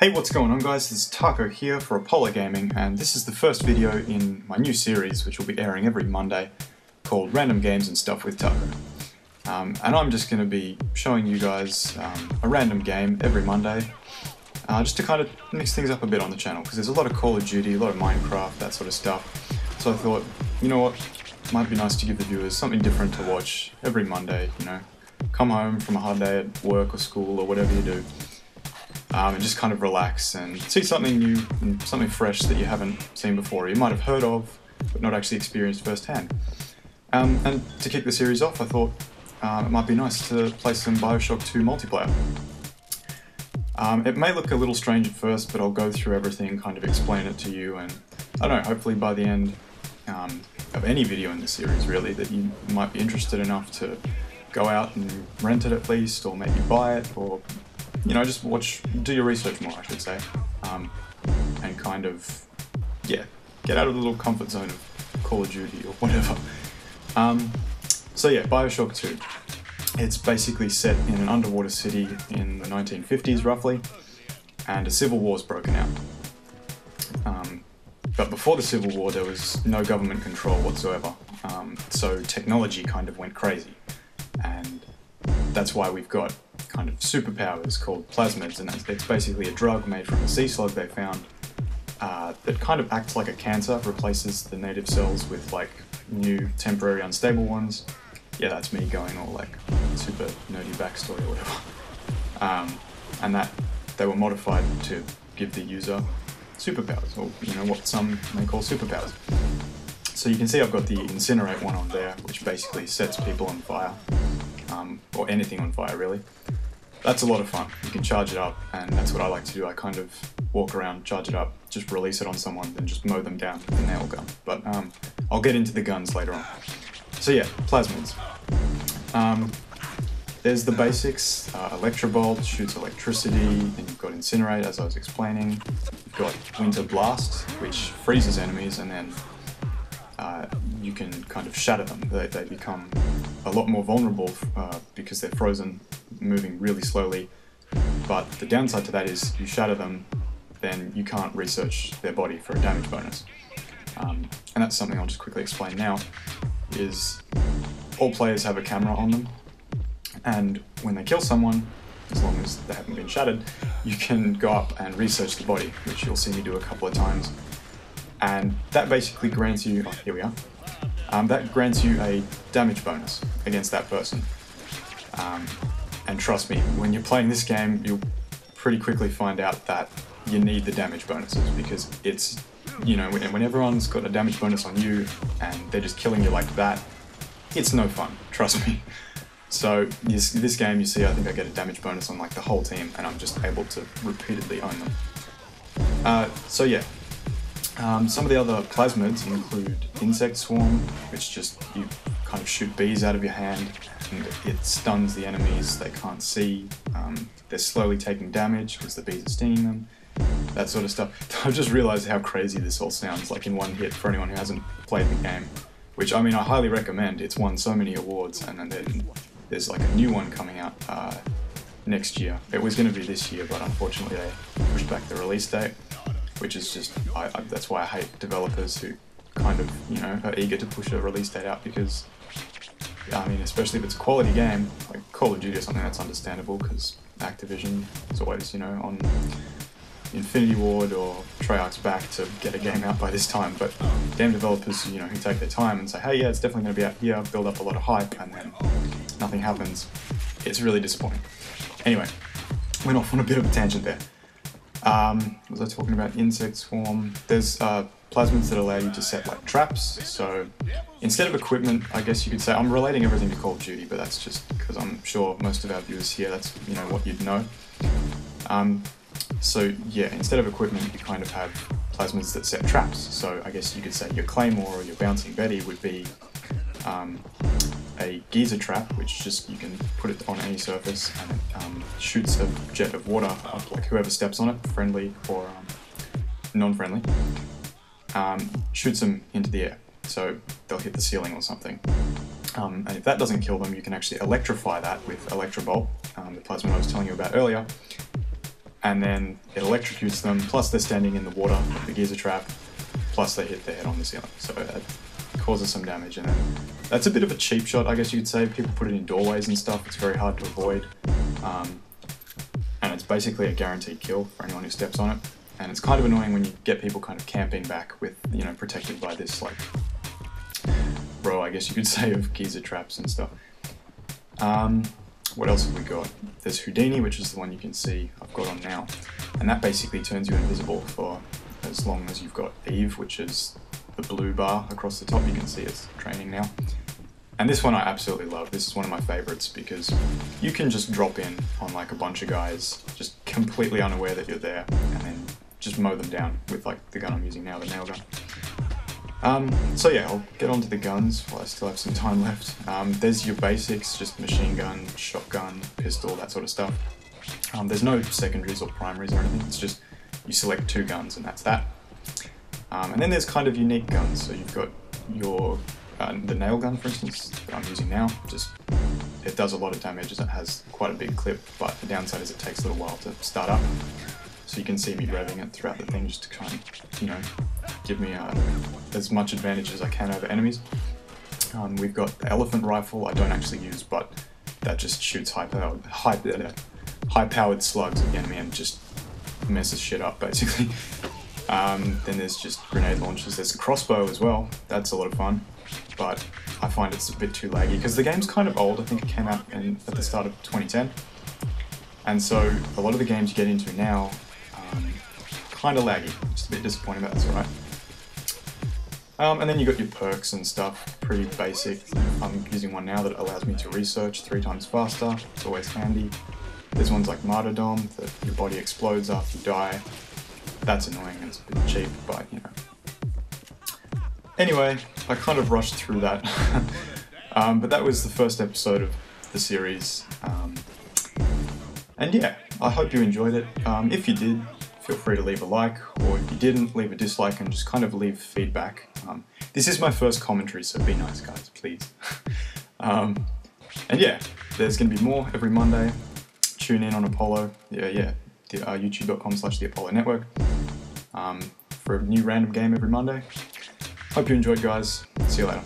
Hey, what's going on guys? This is Taco here for ApolloGaming, and this is the first video in my new series which will be airing every Monday called Random Games and Stuff with Taco. And I'm just going to be showing you guys a random game every Monday just to kind of mix things up a bit on the channel, because there's a lot of Call of Duty, a lot of Minecraft, that sort of stuff. So I thought, you know what, it might be nice to give the viewers something different to watch every Monday, you know. Come home from a hard day at work or school or whatever you do. And just kind of relax and see something new and something fresh that you haven't seen before, or you might have heard of but not actually experienced firsthand. And to kick the series off, I thought it might be nice to play some Bioshock 2 multiplayer. It may look a little strange at first, but I'll go through everything, kind of explain it to you, and I don't know, hopefully by the end of any video in the series really, that you might be interested enough to go out and rent it at least, or maybe buy it, or you know, just do your research more, I should say, and kind of, yeah, get out of the little comfort zone of Call of Duty or whatever. So yeah, Bioshock 2. It's basically set in an underwater city in the 1950s roughly, and a civil war's broken out. But before the Civil War there was no government control whatsoever, so technology kind of went crazy, and that's why we've got kind of superpowers called plasmids, and it's basically a drug made from a sea slug they found that kind of acts like a cancer, replaces the native cells with like new temporary unstable ones. Yeah, that's me going all like super nerdy backstory or whatever. And that they were modified to give the user superpowers, or you know, what some may call superpowers. So you can see I've got the incinerate one on there, which basically sets people on fire, or anything on fire really. That's a lot of fun. You can charge it up, and that's what I like to do. I kind of walk around, charge it up, just release it on someone, then just mow them down with a nail gun. But I'll get into the guns later on. So yeah, plasmids. There's the basics. Electrobolt shoots electricity, and you've got incinerate, as I was explaining. You've got winter blast, which freezes enemies, and then you can kind of shatter them. They become a lot more vulnerable because they're frozen, moving really slowly. But the downside to that is you shatter them, then you can't research their body for a damage bonus. And that's something I'll just quickly explain now, is all players have a camera on them, and when they kill someone, as long as they haven't been shattered, you can go up and research the body, which you'll see me do a couple of times. And that basically grants you, oh, here we are, that grants you a damage bonus against that person. And trust me, when you're playing this game, you'll pretty quickly find out that you need the damage bonuses, because it's, you know, when everyone's got a damage bonus on you and they're just killing you like that, it's no fun, trust me. So this game, you see, I think I get a damage bonus on like the whole team, and I'm just able to repeatedly own them. So yeah. Some of the other plasmids include insect swarm, which just, you kind of shoot bees out of your hand and it stuns the enemies. They can't see, they're slowly taking damage because the bees are stinging them, that sort of stuff. I've just realized how crazy this all sounds, like in one hit, for anyone who hasn't played the game, which I mean I highly recommend. It's won so many awards, and then there's like a new one coming out next year. It was going to be this year, but unfortunately they pushed back the release date, which is just, that's why I hate developers who kind of, you know, are eager to push a release date out, because, I mean, especially if it's a quality game, like Call of Duty or something, that's understandable, because Activision is always, you know, on Infinity Ward or Treyarch's back to get a game out by this time. But game developers, you know, who take their time and say, hey, yeah, it's definitely going to be out here, build up a lot of hype, and then nothing happens, it's really disappointing. Anyway, went off on a bit of a tangent there. Was I talking about insect swarm? There's plasmids that allow you to set like traps. So instead of equipment, I guess you could say, I'm relating everything to Call of Duty, but that's just because I'm sure most of our viewers here, that's, you know, what you'd know. So yeah, instead of equipment, you kind of have plasmids that set traps. So I guess you could say your Claymore or your Bouncing Betty would be a geyser trap, which just, you can put it on any surface and it shoots a jet of water up, like whoever steps on it, friendly or non-friendly, shoots them into the air, so they'll hit the ceiling or something. And if that doesn't kill them, you can actually electrify that with Electrobolt, the plasmid I was telling you about earlier, and then it electrocutes them, plus they're standing in the water, the geyser trap, plus they hit their head on the ceiling. So it causes some damage, and then that's a bit of a cheap shot, I guess you could say. People put it in doorways and stuff, it's very hard to avoid. And it's basically a guaranteed kill for anyone who steps on it. And it's kind of annoying when you get people kind of camping back with, you know, protected by this like row, I guess you could say, of geyser traps and stuff. What else have we got? There's Houdini, which is the one you can see I've got on now. And that basically turns you invisible for as long as you've got Eve, which is the blue bar across the top. You can see it's training now. And this one I absolutely love. This is one of my favorites because you can just drop in on like a bunch of guys, just completely unaware that you're there, and then just mow them down with like the gun I'm using now, the nail gun. So yeah, I'll get onto the guns while I still have some time left. There's your basics, just machine gun, shotgun, pistol, that sort of stuff. There's no secondaries or primaries or anything, it's just you select 2 guns and that's that. And then there's kind of unique guns, so you've got your the nail gun, for instance, that I'm using now. Just it does a lot of damage, it has quite a big clip, but the downside is it takes a little while to start up. So you can see me revving it throughout the thing just to kind of, you know, give me as much advantage as I can over enemies. We've got the elephant rifle, I don't actually use, but that just shoots high-powered slugs at the enemy and just messes shit up, basically. Then there's just grenade launchers. There's a crossbow as well, that's a lot of fun, but I find it's a bit too laggy because the game's kind of old. I think it came out at the start of 2010, and so a lot of the games you get into now kind of laggy, just a bit disappointing, but that's alright. And then you got your perks and stuff, pretty basic. I'm using one now that allows me to research 3 times faster, it's always handy. There's ones like Martyrdom, that your body explodes after you die. That's annoying and it's a bit cheap, but you know. Anyway, I kind of rushed through that. But that was the first episode of the series. And yeah, I hope you enjoyed it. If you did, feel free to leave a like, or if you didn't, leave a dislike and just kind of leave feedback. This is my first commentary, so be nice guys, please. And yeah, there's going to be more every Monday. Tune in on Apollo, youtube.com/TheApolloNetwork for a new random game every Monday. Hope you enjoyed, guys. See you later.